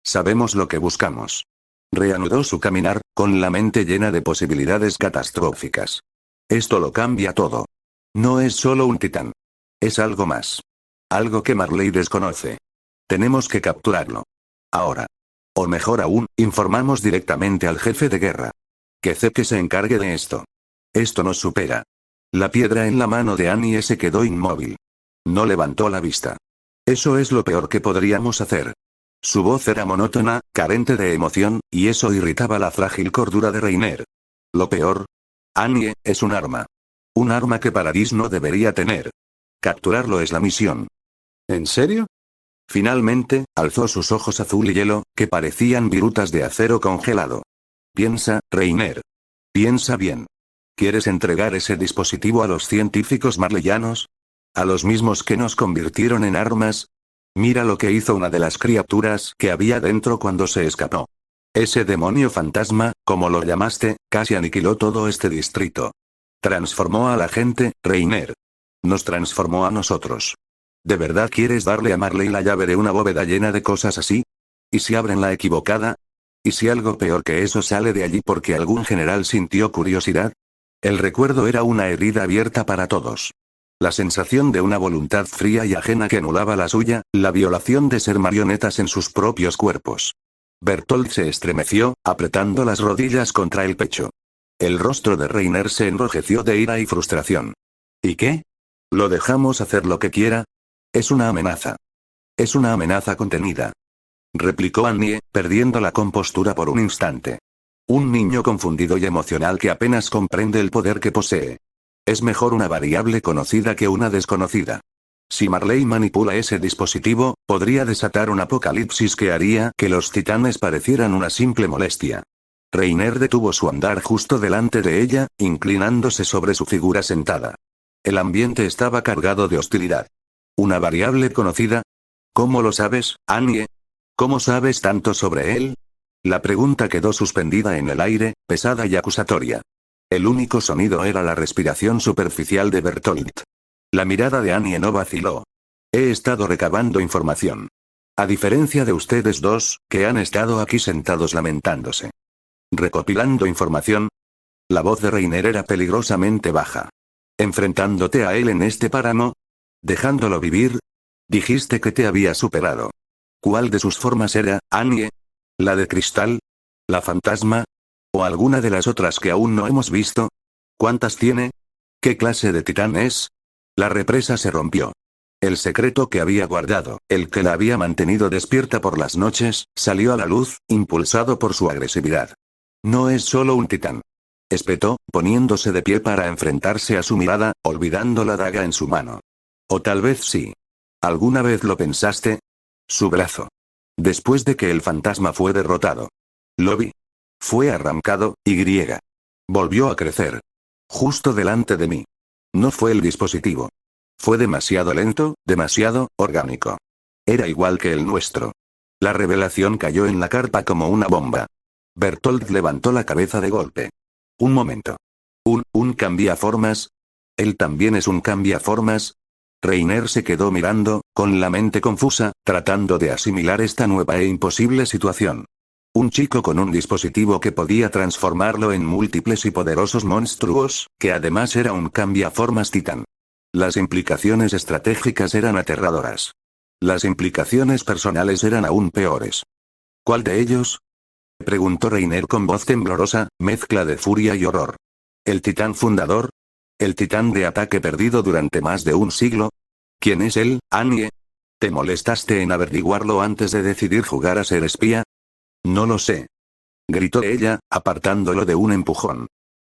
Sabemos lo que buscamos. Reanudó su caminar, con la mente llena de posibilidades catastróficas. Esto lo cambia todo. No es solo un titán. Es algo más. Algo que Marley desconoce. Tenemos que capturarlo. Ahora. O mejor aún, informamos directamente al jefe de guerra. Que Zeke se encargue de esto. Esto nos supera. La piedra en la mano de Annie se quedó inmóvil. No levantó la vista. Eso es lo peor que podríamos hacer. Su voz era monótona, carente de emoción, y eso irritaba la frágil cordura de Reiner. Lo peor. Annie, es un arma. Un arma que Paradis no debería tener. Capturarlo es la misión. ¿En serio? Finalmente, alzó sus ojos azul y hielo, que parecían virutas de acero congelado. Piensa, Reiner. Piensa bien. ¿Quieres entregar ese dispositivo a los científicos marleyanos? ¿A los mismos que nos convirtieron en armas? Mira lo que hizo una de las criaturas que había dentro cuando se escapó. Ese demonio fantasma, como lo llamaste, casi aniquiló todo este distrito. Transformó a la gente, Reiner. Nos transformó a nosotros. ¿De verdad quieres darle a Marley la llave de una bóveda llena de cosas así? ¿Y si abren la equivocada? ¿Y si algo peor que eso sale de allí porque algún general sintió curiosidad? El recuerdo era una herida abierta para todos. La sensación de una voluntad fría y ajena que anulaba la suya, la violación de ser marionetas en sus propios cuerpos. Bertolt se estremeció, apretando las rodillas contra el pecho. El rostro de Reiner se enrojeció de ira y frustración. ¿Y qué? ¿Lo dejamos hacer lo que quiera? Es una amenaza. Es una amenaza contenida. Replicó Annie, perdiendo la compostura por un instante. Un niño confundido y emocional que apenas comprende el poder que posee. Es mejor una variable conocida que una desconocida. Si Marley manipula ese dispositivo, podría desatar un apocalipsis que haría que los titanes parecieran una simple molestia. Reiner detuvo su andar justo delante de ella, inclinándose sobre su figura sentada. El ambiente estaba cargado de hostilidad. ¿Una variable conocida? ¿Cómo lo sabes, Annie? ¿Cómo sabes tanto sobre él? La pregunta quedó suspendida en el aire, pesada y acusatoria. El único sonido era la respiración superficial de Bertolt. La mirada de Annie no vaciló. He estado recabando información. A diferencia de ustedes dos, que han estado aquí sentados lamentándose. ¿Recopilando información? La voz de Reiner era peligrosamente baja. ¿Enfrentándote a él en este páramo? ¿Dejándolo vivir? Dijiste que te había superado. ¿Cuál de sus formas era, Annie? ¿La de cristal? ¿La fantasma? ¿O alguna de las otras que aún no hemos visto? ¿Cuántas tiene? ¿Qué clase de titán es? La represa se rompió. El secreto que había guardado, el que la había mantenido despierta por las noches, salió a la luz, impulsado por su agresividad. No es solo un titán. Espetó, poniéndose de pie para enfrentarse a su mirada, olvidando la daga en su mano. O tal vez sí. ¿Alguna vez lo pensaste? Su brazo. Después de que el fantasma fue derrotado. Lo vi. Fue arrancado, y volvió a crecer. Justo delante de mí. No fue el dispositivo. Fue demasiado lento, demasiado orgánico. Era igual que el nuestro. La revelación cayó en la carpa como una bomba. Bertolt levantó la cabeza de golpe. Un momento. ¿Un cambiaformas? ¿Él también es un cambiaformas? Reiner se quedó mirando, con la mente confusa, tratando de asimilar esta nueva e imposible situación. Un chico con un dispositivo que podía transformarlo en múltiples y poderosos monstruos, que además era un cambiaformas titán. Las implicaciones estratégicas eran aterradoras. Las implicaciones personales eran aún peores. ¿Cuál de ellos? Preguntó Reiner con voz temblorosa, mezcla de furia y horror. ¿El titán fundador? ¿El titán de ataque perdido durante más de un siglo? ¿Quién es él, Annie? ¿Te molestaste en averiguarlo antes de decidir jugar a ser espía? No lo sé. Gritó ella, apartándolo de un empujón.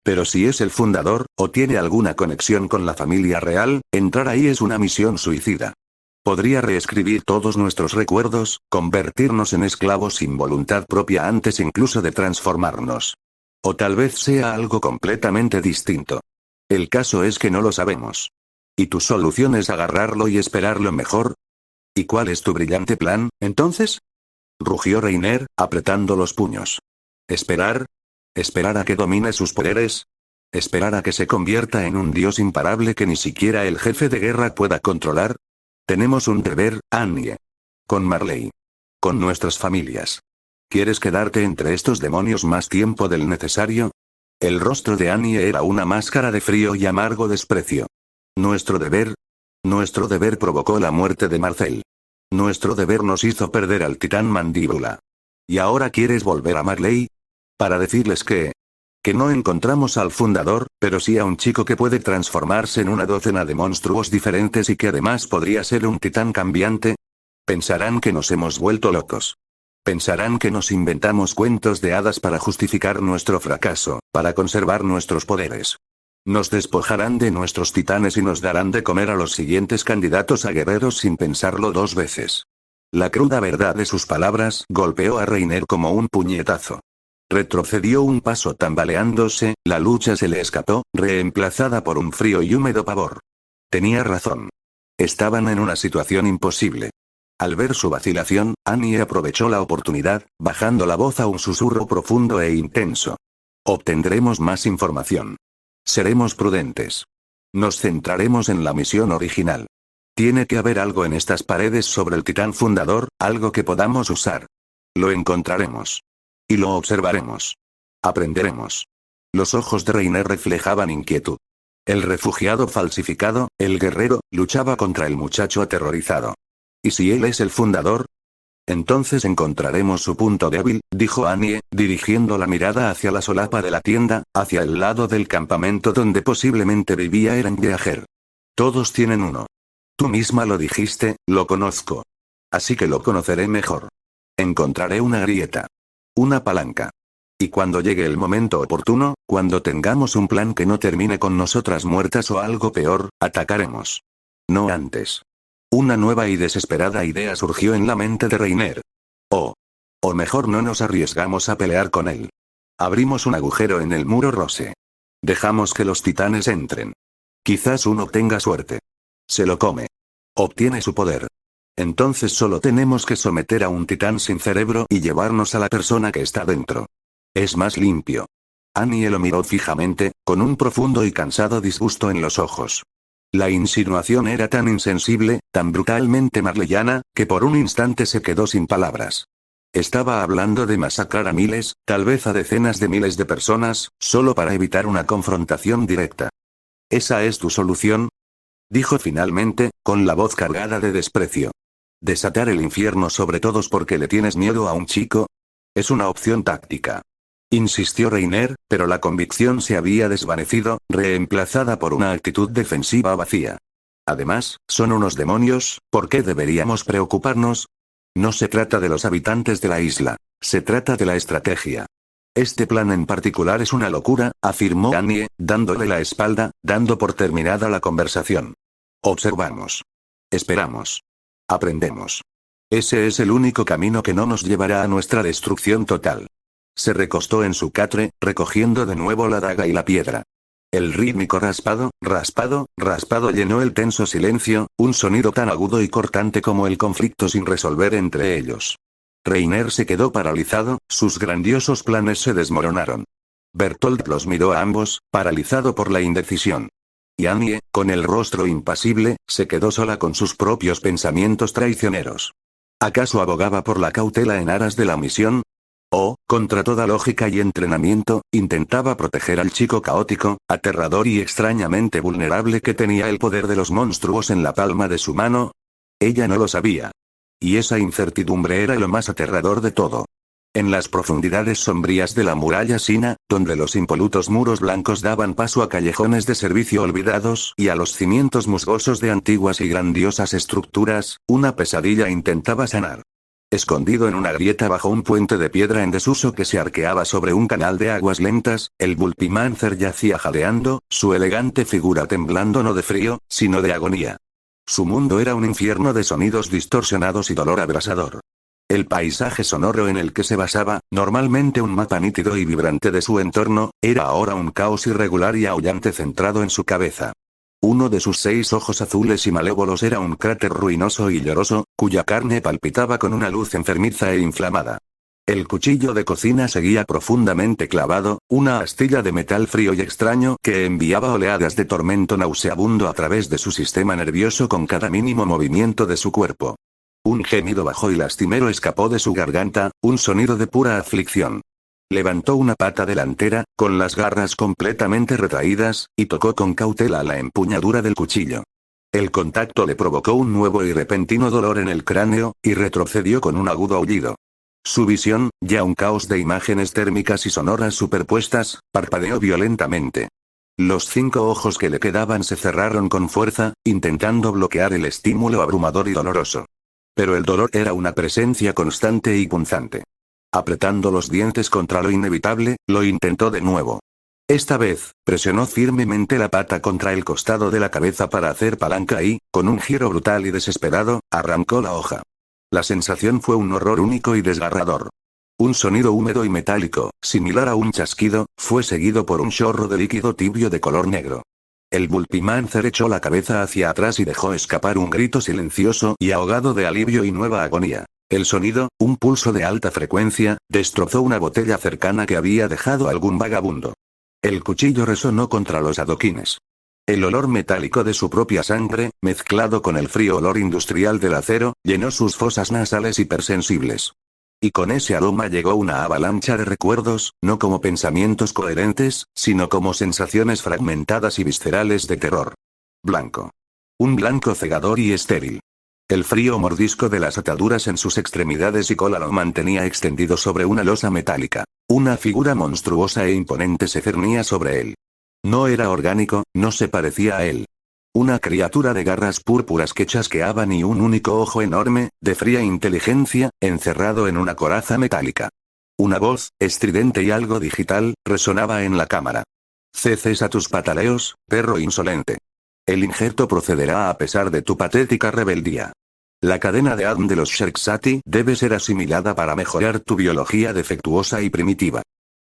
Pero si es el fundador, o tiene alguna conexión con la familia real, entrar ahí es una misión suicida. Podría reescribir todos nuestros recuerdos, convertirnos en esclavos sin voluntad propia antes incluso de transformarnos. O tal vez sea algo completamente distinto. El caso es que no lo sabemos. ¿Y tu solución es agarrarlo y esperar lo mejor? ¿Y cuál es tu brillante plan, entonces? Rugió Reiner, apretando los puños. ¿Esperar? ¿Esperar a que domine sus poderes? ¿Esperar a que se convierta en un dios imparable que ni siquiera el jefe de guerra pueda controlar? Tenemos un deber, Annie. Con Marley. Con nuestras familias. ¿Quieres quedarte entre estos demonios más tiempo del necesario? El rostro de Annie era una máscara de frío y amargo desprecio. ¿Nuestro deber? Nuestro deber provocó la muerte de Marcel. Nuestro deber nos hizo perder al titán Mandíbula. ¿Y ahora quieres volver a Marley? Para decirles que no encontramos al fundador, pero sí a un chico que puede transformarse en una docena de monstruos diferentes y que además podría ser un titán cambiante. Pensarán que nos hemos vuelto locos. Pensarán que nos inventamos cuentos de hadas para justificar nuestro fracaso, para conservar nuestros poderes. Nos despojarán de nuestros titanes y nos darán de comer a los siguientes candidatos a guerreros sin pensarlo dos veces. La cruda verdad de sus palabras golpeó a Reiner como un puñetazo. Retrocedió un paso tambaleándose, la lucha se le escapó, reemplazada por un frío y húmedo pavor. Tenía razón. Estaban en una situación imposible. Al ver su vacilación, Annie aprovechó la oportunidad, bajando la voz a un susurro profundo e intenso. Obtendremos más información. Seremos prudentes. Nos centraremos en la misión original. Tiene que haber algo en estas paredes sobre el titán fundador, algo que podamos usar. Lo encontraremos. Y lo observaremos. Aprenderemos. Los ojos de Reiner reflejaban inquietud. El refugiado falsificado, el guerrero, luchaba contra el muchacho aterrorizado. ¿Y si él es el fundador? Entonces encontraremos su punto débil, dijo Annie, dirigiendo la mirada hacia la solapa de la tienda, hacia el lado del campamento donde posiblemente vivía Eren Yeager. Todos tienen uno. Tú misma lo dijiste, lo conozco. Así que lo conoceré mejor. Encontraré una grieta. Una palanca. Y cuando llegue el momento oportuno, cuando tengamos un plan que no termine con nosotras muertas o algo peor, atacaremos. No antes. Una nueva y desesperada idea surgió en la mente de Reiner. O mejor no nos arriesgamos a pelear con él. Abrimos un agujero en el muro rose. Dejamos que los titanes entren. Quizás uno tenga suerte. Se lo come. Obtiene su poder. Entonces solo tenemos que someter a un titán sin cerebro y llevarnos a la persona que está dentro. Es más limpio. Annie lo miró fijamente, con un profundo y cansado disgusto en los ojos. La insinuación era tan insensible, tan brutalmente marleyana, que por un instante se quedó sin palabras. Estaba hablando de masacrar a miles, tal vez a decenas de miles de personas, solo para evitar una confrontación directa. ¿Esa es tu solución? Dijo finalmente, con la voz cargada de desprecio. ¿Desatar el infierno sobre todos porque le tienes miedo a un chico? Es una opción táctica. Insistió Reiner, pero la convicción se había desvanecido, reemplazada por una actitud defensiva vacía. Además, son unos demonios, ¿por qué deberíamos preocuparnos? No se trata de los habitantes de la isla. Se trata de la estrategia. Este plan en particular es una locura, afirmó Annie, dándole la espalda, dando por terminada la conversación. Observamos. Esperamos. Aprendemos. Ese es el único camino que no nos llevará a nuestra destrucción total. Se recostó en su catre, recogiendo de nuevo la daga y la piedra. El rítmico raspado, raspado, raspado llenó el tenso silencio, un sonido tan agudo y cortante como el conflicto sin resolver entre ellos. Reiner se quedó paralizado, sus grandiosos planes se desmoronaron. Bertolt los miró a ambos, paralizado por la indecisión. Y Annie, con el rostro impasible, se quedó sola con sus propios pensamientos traicioneros. ¿Acaso abogaba por la cautela en aras de la misión? O, contra toda lógica y entrenamiento, intentaba proteger al chico caótico, aterrador y extrañamente vulnerable que tenía el poder de los monstruos en la palma de su mano? Ella no lo sabía. Y esa incertidumbre era lo más aterrador de todo. En las profundidades sombrías de la muralla china, donde los impolutos muros blancos daban paso a callejones de servicio olvidados y a los cimientos musgosos de antiguas y grandiosas estructuras, una pesadilla intentaba sanar. Escondido en una grieta bajo un puente de piedra en desuso que se arqueaba sobre un canal de aguas lentas, el Bulpimancer yacía jadeando, su elegante figura temblando no de frío, sino de agonía. Su mundo era un infierno de sonidos distorsionados y dolor abrasador. El paisaje sonoro en el que se basaba, normalmente un mapa nítido y vibrante de su entorno, era ahora un caos irregular y aullante centrado en su cabeza. Uno de sus 6 ojos azules y malévolos era un cráter ruinoso y lloroso, cuya carne palpitaba con una luz enfermiza e inflamada. El cuchillo de cocina seguía profundamente clavado, una astilla de metal frío y extraño que enviaba oleadas de tormento nauseabundo a través de su sistema nervioso con cada mínimo movimiento de su cuerpo. Un gemido bajo y lastimero escapó de su garganta, un sonido de pura aflicción. Levantó una pata delantera, con las garras completamente retraídas, y tocó con cautela la empuñadura del cuchillo. El contacto le provocó un nuevo y repentino dolor en el cráneo, y retrocedió con un agudo aullido. Su visión, ya un caos de imágenes térmicas y sonoras superpuestas, parpadeó violentamente. Los 5 ojos que le quedaban se cerraron con fuerza, intentando bloquear el estímulo abrumador y doloroso. Pero el dolor era una presencia constante y punzante. Apretando los dientes contra lo inevitable, lo intentó de nuevo. Esta vez, presionó firmemente la pata contra el costado de la cabeza para hacer palanca y, con un giro brutal y desesperado, arrancó la hoja. La sensación fue un horror único y desgarrador. Un sonido húmedo y metálico, similar a un chasquido, fue seguido por un chorro de líquido tibio de color negro. El Bulpimancer echó la cabeza hacia atrás y dejó escapar un grito silencioso y ahogado de alivio y nueva agonía. El sonido, un pulso de alta frecuencia, destrozó una botella cercana que había dejado algún vagabundo. El cuchillo resonó contra los adoquines. El olor metálico de su propia sangre, mezclado con el frío olor industrial del acero, llenó sus fosas nasales hipersensibles. Y con ese aroma llegó una avalancha de recuerdos, no como pensamientos coherentes, sino como sensaciones fragmentadas y viscerales de terror. Blanco. Un blanco cegador y estéril. El frío mordisco de las ataduras en sus extremidades y cola lo mantenía extendido sobre una losa metálica. Una figura monstruosa e imponente se cernía sobre él. No era orgánico, no se parecía a él. Una criatura de garras púrpuras que chasqueaban y un único ojo enorme, de fría inteligencia, encerrado en una coraza metálica. Una voz, estridente y algo digital, resonaba en la cámara. Ceses a tus pataleos, perro insolente. El injerto procederá a pesar de tu patética rebeldía. La cadena de ADN de los Sherksati debe ser asimilada para mejorar tu biología defectuosa y primitiva.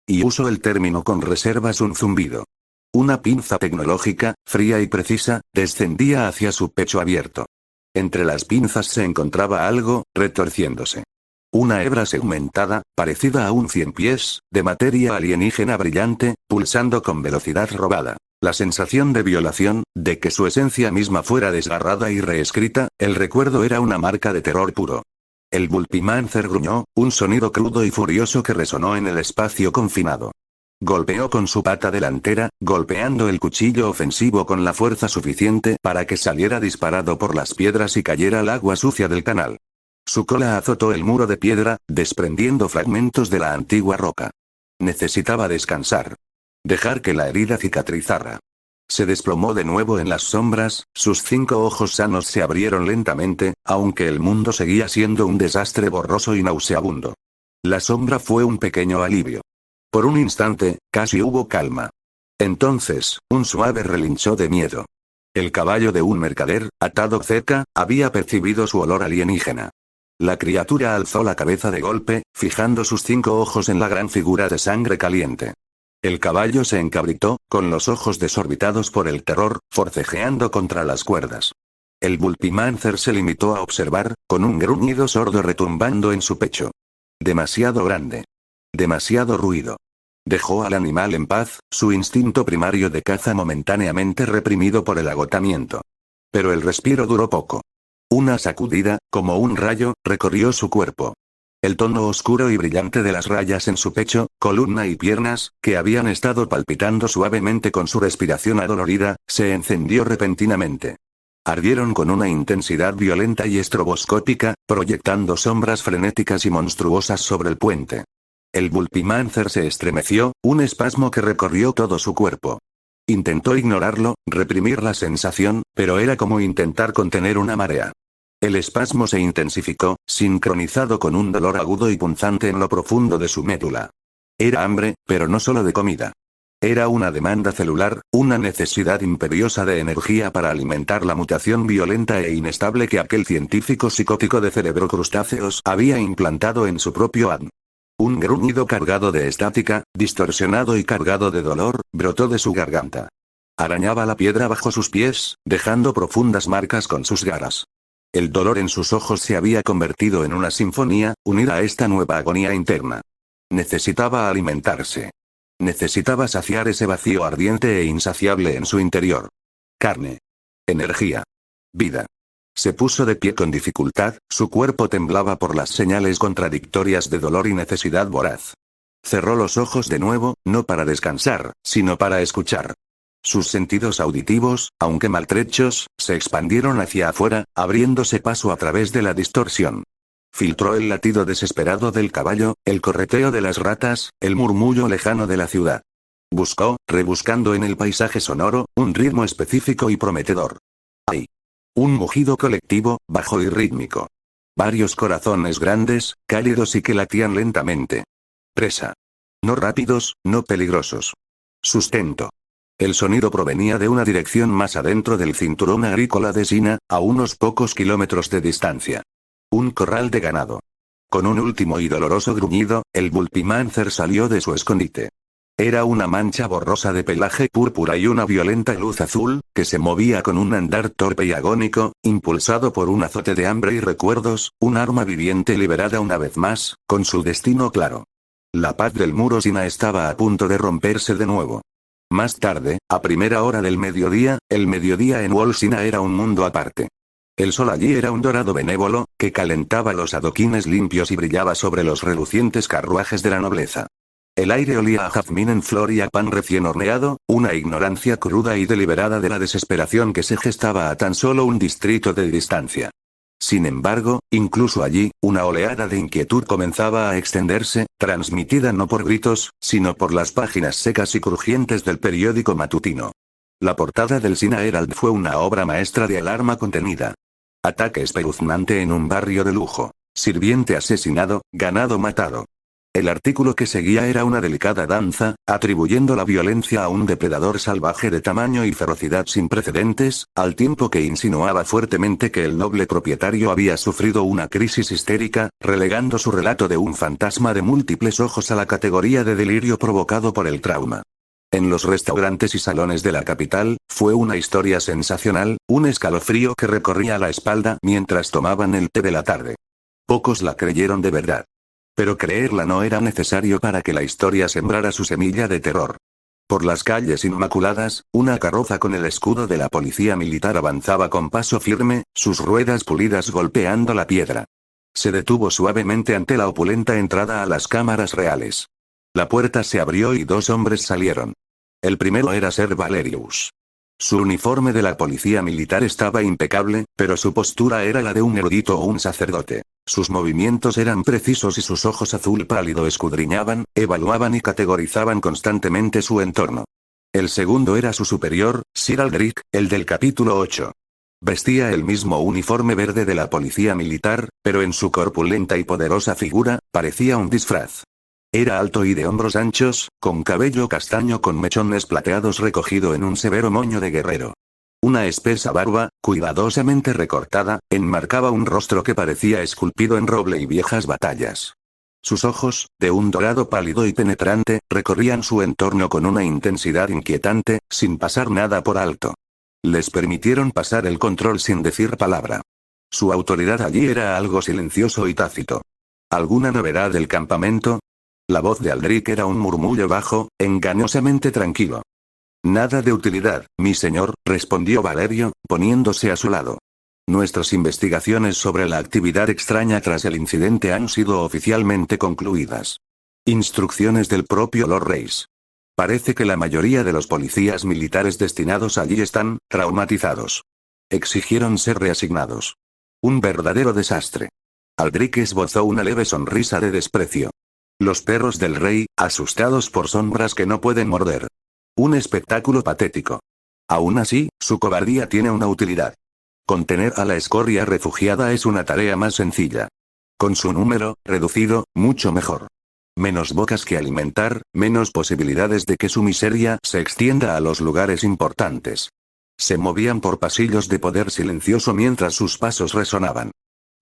Y uso el término con reservas un zumbido. Una pinza tecnológica, fría y precisa, descendía hacia su pecho abierto. Entre las pinzas se encontraba algo, retorciéndose. Una hebra segmentada, parecida a un 100 pies, de materia alienígena brillante, pulsando con velocidad robada. La sensación de violación, de que su esencia misma fuera desgarrada y reescrita, el recuerdo era una marca de terror puro. El Bulpimancer gruñó, un sonido crudo y furioso que resonó en el espacio confinado. Golpeó con su pata delantera, golpeando el cuchillo ofensivo con la fuerza suficiente para que saliera disparado por las piedras y cayera al agua sucia del canal. Su cola azotó el muro de piedra, desprendiendo fragmentos de la antigua roca. Necesitaba descansar. Dejar que la herida cicatrizara. Se desplomó de nuevo en las sombras, sus 5 ojos sanos se abrieron lentamente, aunque el mundo seguía siendo un desastre borroso y nauseabundo. La sombra fue un pequeño alivio. Por un instante, casi hubo calma. Entonces, un suave relinchó de miedo. El caballo de un mercader, atado cerca, había percibido su olor alienígena. La criatura alzó la cabeza de golpe, fijando sus 5 ojos en la gran figura de sangre caliente. El caballo se encabritó, con los ojos desorbitados por el terror, forcejeando contra las cuerdas. El Bulpimancer se limitó a observar, con un gruñido sordo retumbando en su pecho. Demasiado grande. Demasiado ruido. Dejó al animal en paz, su instinto primario de caza momentáneamente reprimido por el agotamiento. Pero el respiro duró poco. Una sacudida, como un rayo, recorrió su cuerpo. El tono oscuro y brillante de las rayas en su pecho, columna y piernas, que habían estado palpitando suavemente con su respiración adolorida, se encendió repentinamente. Ardieron con una intensidad violenta y estroboscópica, proyectando sombras frenéticas y monstruosas sobre el puente. El Bulpimancer se estremeció, un espasmo que recorrió todo su cuerpo. Intentó ignorarlo, reprimir la sensación, pero era como intentar contener una marea. El espasmo se intensificó, sincronizado con un dolor agudo y punzante en lo profundo de su médula. Era hambre, pero no solo de comida. Era una demanda celular, una necesidad imperiosa de energía para alimentar la mutación violenta e inestable que aquel científico psicótico de cerebrocrustáceos había implantado en su propio ADN. Un gruñido cargado de estática, distorsionado y cargado de dolor, brotó de su garganta. Arañaba la piedra bajo sus pies, dejando profundas marcas con sus garras. El dolor en sus ojos se había convertido en una sinfonía, unida a esta nueva agonía interna. Necesitaba alimentarse. Necesitaba saciar ese vacío ardiente e insaciable en su interior. Carne. Energía. Vida. Se puso de pie con dificultad, su cuerpo temblaba por las señales contradictorias de dolor y necesidad voraz. Cerró los ojos de nuevo, no para descansar, sino para escuchar. Sus sentidos auditivos, aunque maltrechos, se expandieron hacia afuera, abriéndose paso a través de la distorsión. Filtró el latido desesperado del caballo, el correteo de las ratas, el murmullo lejano de la ciudad. Buscó, rebuscando en el paisaje sonoro, un ritmo específico y prometedor. ¡Ay! Un mugido colectivo, bajo y rítmico. Varios corazones grandes, cálidos y que latían lentamente. Presa. No rápidos, no peligrosos. Sustento. El sonido provenía de una dirección más adentro del cinturón agrícola de Sina, a unos pocos kilómetros de distancia. Un corral de ganado. Con un último y doloroso gruñido, el Bulpimancer salió de su escondite. Era una mancha borrosa de pelaje púrpura y una violenta luz azul, que se movía con un andar torpe y agónico, impulsado por un azote de hambre y recuerdos, un arma viviente liberada una vez más, con su destino claro. La paz del muro Sina estaba a punto de romperse de nuevo. Más tarde, a primera hora del mediodía, el mediodía en Wall Sina era un mundo aparte. El sol allí era un dorado benévolo, que calentaba los adoquines limpios y brillaba sobre los relucientes carruajes de la nobleza. El aire olía a jazmín en flor y a pan recién horneado, una ignorancia cruda y deliberada de la desesperación que se gestaba a tan solo un distrito de distancia. Sin embargo, incluso allí, una oleada de inquietud comenzaba a extenderse, transmitida no por gritos, sino por las páginas secas y crujientes del periódico matutino. La portada del Sina Herald fue una obra maestra de alarma contenida. Ataque espeluznante en un barrio de lujo. Sirviente asesinado, ganado matado. El artículo que seguía era una delicada danza, atribuyendo la violencia a un depredador salvaje de tamaño y ferocidad sin precedentes, al tiempo que insinuaba fuertemente que el noble propietario había sufrido una crisis histérica, relegando su relato de un fantasma de múltiples ojos a la categoría de delirio provocado por el trauma. En los restaurantes y salones de la capital, fue una historia sensacional, un escalofrío que recorría la espalda mientras tomaban el té de la tarde. Pocos la creyeron de verdad. Pero creerla no era necesario para que la historia sembrara su semilla de terror. Por las calles inmaculadas, una carroza con el escudo de la policía militar avanzaba con paso firme, sus ruedas pulidas golpeando la piedra. Se detuvo suavemente ante la opulenta entrada a las cámaras reales. La puerta se abrió y dos hombres salieron. El primero era Ser Valerius. Su uniforme de la policía militar estaba impecable, pero su postura era la de un erudito o un sacerdote. Sus movimientos eran precisos y sus ojos azul pálido escudriñaban, evaluaban y categorizaban constantemente su entorno. El segundo era su superior, Sir Aldrich, el del capítulo 8. Vestía el mismo uniforme verde de la policía militar, pero en su corpulenta y poderosa figura, parecía un disfraz. Era alto y de hombros anchos, con cabello castaño con mechones plateados recogido en un severo moño de guerrero. Una espesa barba, cuidadosamente recortada, enmarcaba un rostro que parecía esculpido en roble y viejas batallas. Sus ojos, de un dorado pálido y penetrante, recorrían su entorno con una intensidad inquietante, sin pasar nada por alto. Les permitieron pasar el control sin decir palabra. Su autoridad allí era algo silencioso y tácito. ¿Alguna novedad del campamento? La voz de Aldrich era un murmullo bajo, engañosamente tranquilo. Nada de utilidad, mi señor, respondió Valerio, poniéndose a su lado. Nuestras investigaciones sobre la actividad extraña tras el incidente han sido oficialmente concluidas. Instrucciones del propio Lord Reis. Parece que la mayoría de los policías militares destinados allí están traumatizados. Exigieron ser reasignados. Un verdadero desastre. Aldrich esbozó una leve sonrisa de desprecio. Los perros del rey, asustados por sombras que no pueden morder. Un espectáculo patético. Aún así, su cobardía tiene una utilidad. Contener a la escoria refugiada es una tarea más sencilla. Con su número reducido, mucho mejor. Menos bocas que alimentar, menos posibilidades de que su miseria se extienda a los lugares importantes. Se movían por pasillos de poder silencioso mientras sus pasos resonaban.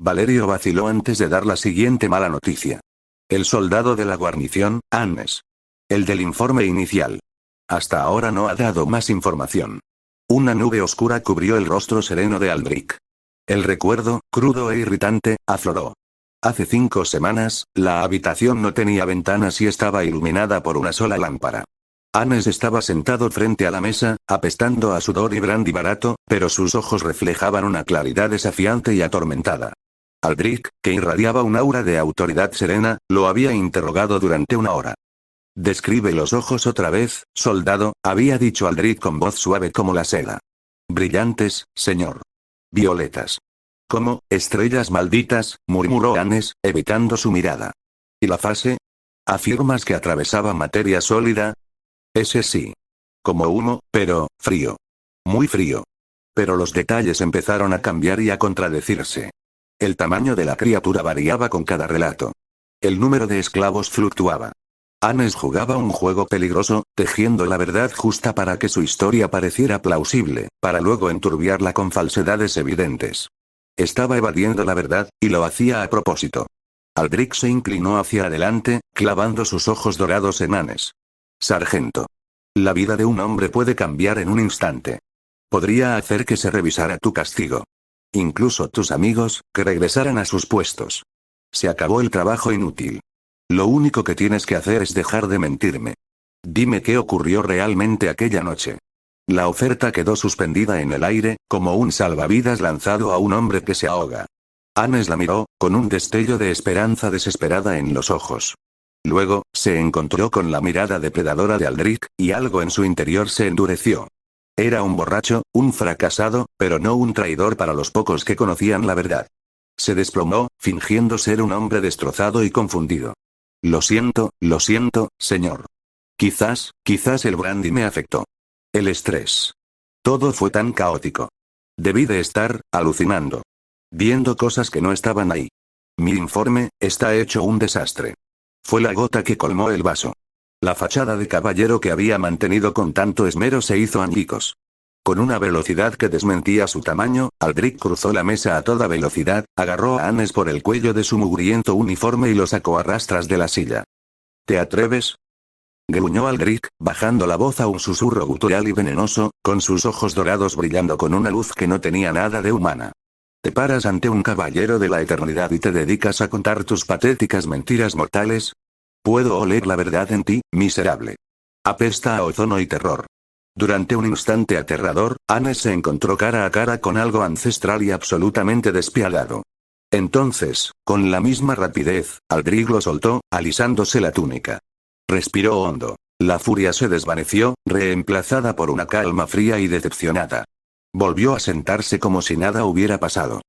Valerio vaciló antes de dar la siguiente mala noticia. El soldado de la guarnición, Hannes. El del informe inicial. Hasta ahora no ha dado más información. Una nube oscura cubrió el rostro sereno de Aldrich. El recuerdo, crudo e irritante, afloró. Hace 5 semanas, la habitación no tenía ventanas y estaba iluminada por una sola lámpara. Hannes estaba sentado frente a la mesa, apestando a sudor y brandy barato, pero sus ojos reflejaban una claridad desafiante y atormentada. Aldrich, que irradiaba un aura de autoridad serena, lo había interrogado durante 1 hora. «Describe los ojos otra vez, soldado», había dicho Aldrich con voz suave como la seda. «Brillantes, señor. Violetas». «Como estrellas malditas», murmuró Hannes, evitando su mirada. «¿Y la fase? ¿Afirmas que atravesaba materia sólida?» «Ese sí. Como humo, pero frío. Muy frío». Pero los detalles empezaron a cambiar y a contradecirse. El tamaño de la criatura variaba con cada relato. El número de esclavos fluctuaba. Hannes jugaba un juego peligroso, tejiendo la verdad justa para que su historia pareciera plausible, para luego enturbiarla con falsedades evidentes. Estaba evadiendo la verdad, y lo hacía a propósito. Aldrich se inclinó hacia adelante, clavando sus ojos dorados en Hannes. «Sargento. La vida de un hombre puede cambiar en un instante. Podría hacer que se revisara tu castigo. Incluso tus amigos, que regresaran a sus puestos. Se acabó el trabajo inútil. Lo único que tienes que hacer es dejar de mentirme. Dime qué ocurrió realmente aquella noche». La oferta quedó suspendida en el aire, como un salvavidas lanzado a un hombre que se ahoga. Hannes la miró, con un destello de esperanza desesperada en los ojos. Luego, se encontró con la mirada depredadora de Aldrich, y algo en su interior se endureció. Era un borracho, un fracasado, pero no un traidor para los pocos que conocían la verdad. Se desplomó, fingiendo ser un hombre destrozado y confundido. Lo siento, señor. Quizás el brandy me afectó. El estrés. Todo fue tan caótico. Debí de estar, alucinando. Viendo cosas que no estaban ahí. Mi informe, está hecho un desastre. Fue la gota que colmó el vaso. La fachada de caballero que había mantenido con tanto esmero se hizo añicos. Con una velocidad que desmentía su tamaño, Aldrich cruzó la mesa a toda velocidad, agarró a Hannes por el cuello de su mugriento uniforme y lo sacó a rastras de la silla. ¿Te atreves?, gruñó Aldrich, bajando la voz a un susurro gutural y venenoso, con sus ojos dorados brillando con una luz que no tenía nada de humana. ¿Te paras ante un caballero de la eternidad y te dedicas a contar tus patéticas mentiras mortales? Puedo oler la verdad en ti, miserable. Apesta a ozono y terror. Durante un instante aterrador, Hannes se encontró cara a cara con algo ancestral y absolutamente despiadado. Entonces, con la misma rapidez, Aldrich lo soltó, alisándose la túnica. Respiró hondo. La furia se desvaneció, reemplazada por una calma fría y decepcionada. Volvió a sentarse como si nada hubiera pasado.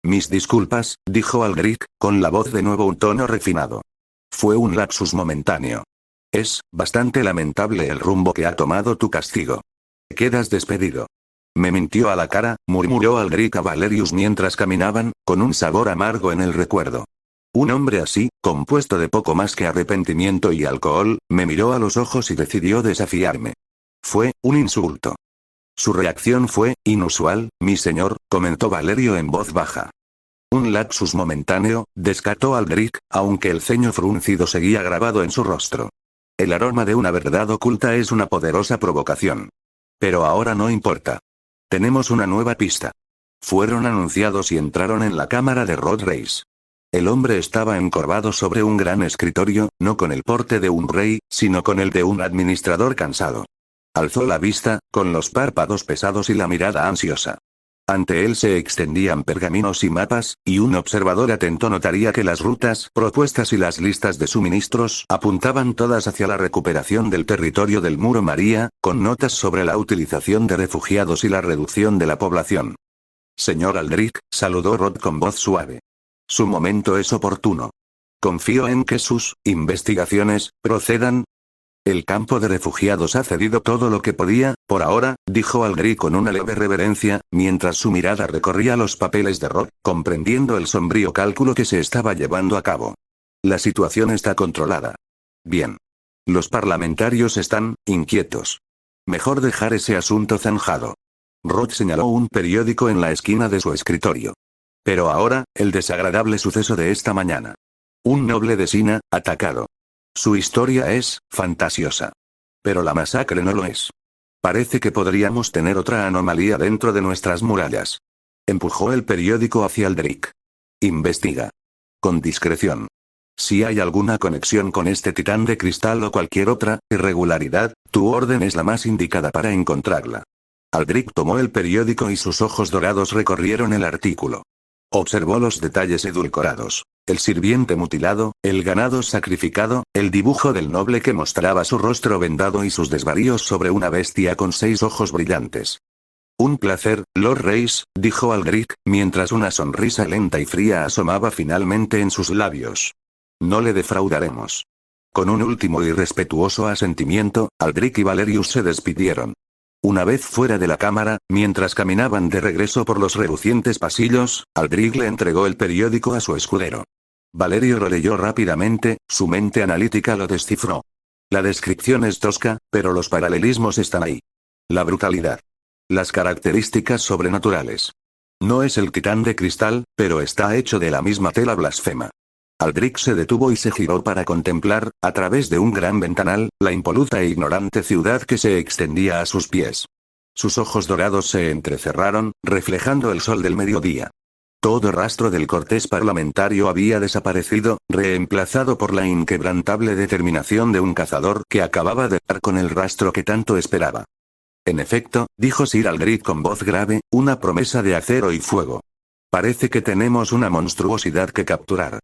«Mis disculpas», dijo Aldrich, con la voz de nuevo un tono refinado. «Fue un lapsus momentáneo. Es bastante lamentable el rumbo que ha tomado tu castigo. Quedas despedido». «Me mintió a la cara», murmuró Aldrich a Valerius mientras caminaban, con un sabor amargo en el recuerdo. Un hombre así, compuesto de poco más que arrepentimiento y alcohol, me miró a los ojos y decidió desafiarme. Fue un insulto. Su reacción fue inusual, mi señor, comentó Valerio en voz baja. Un lapsus momentáneo, descartó Aldrich, aunque el ceño fruncido seguía grabado en su rostro. El aroma de una verdad oculta es una poderosa provocación. Pero ahora no importa. Tenemos una nueva pista. Fueron anunciados y entraron en la cámara de Lord Reis. El hombre estaba encorvado sobre un gran escritorio, no con el porte de un rey, sino con el de un administrador cansado. Alzó la vista, con los párpados pesados y la mirada ansiosa. Ante él se extendían pergaminos y mapas, y un observador atento notaría que las rutas propuestas y las listas de suministros apuntaban todas hacia la recuperación del territorio del Muro María, con notas sobre la utilización de refugiados y la reducción de la población. Señor Aldrich, saludó Rod con voz suave. Su momento es oportuno. Confío en que sus investigaciones procedan. El campo de refugiados ha cedido todo lo que podía, por ahora, dijo Aldrich con una leve reverencia, mientras su mirada recorría los papeles de Rod, comprendiendo el sombrío cálculo que se estaba llevando a cabo. La situación está controlada. Bien. Los parlamentarios están inquietos. Mejor dejar ese asunto zanjado. Rod señaló un periódico en la esquina de su escritorio. Pero ahora, el desagradable suceso de esta mañana. Un noble de Sina, atacado. Su historia es fantasiosa. Pero la masacre no lo es. Parece que podríamos tener otra anomalía dentro de nuestras murallas. Empujó el periódico hacia Aldrich. Investiga. Con discreción. Si hay alguna conexión con este titán de cristal o cualquier otra irregularidad, tu orden es la más indicada para encontrarla. Aldrich tomó el periódico y sus ojos dorados recorrieron el artículo. Observó los detalles edulcorados. El sirviente mutilado, el ganado sacrificado, el dibujo del noble que mostraba su rostro vendado y sus desvaríos sobre una bestia con 6 ojos brillantes. Un placer, Lord Reis, dijo Aldrich, mientras una sonrisa lenta y fría asomaba finalmente en sus labios. No le defraudaremos. Con un último y respetuoso asentimiento, Aldrich y Valerius se despidieron. Una vez fuera de la cámara, mientras caminaban de regreso por los relucientes pasillos, Aldrich le entregó el periódico a su escudero. Valerio lo leyó rápidamente, su mente analítica lo descifró. La descripción es tosca, pero los paralelismos están ahí. La brutalidad. Las características sobrenaturales. No es el titán de cristal, pero está hecho de la misma tela blasfema. Aldrich se detuvo y se giró para contemplar, a través de un gran ventanal, la impoluta e ignorante ciudad que se extendía a sus pies. Sus ojos dorados se entrecerraron, reflejando el sol del mediodía. Todo rastro del cortés parlamentario había desaparecido, reemplazado por la inquebrantable determinación de un cazador que acababa de dar con el rastro que tanto esperaba. En efecto, dijo Sir Aldrich con voz grave, una promesa de acero y fuego. Parece que tenemos una monstruosidad que capturar.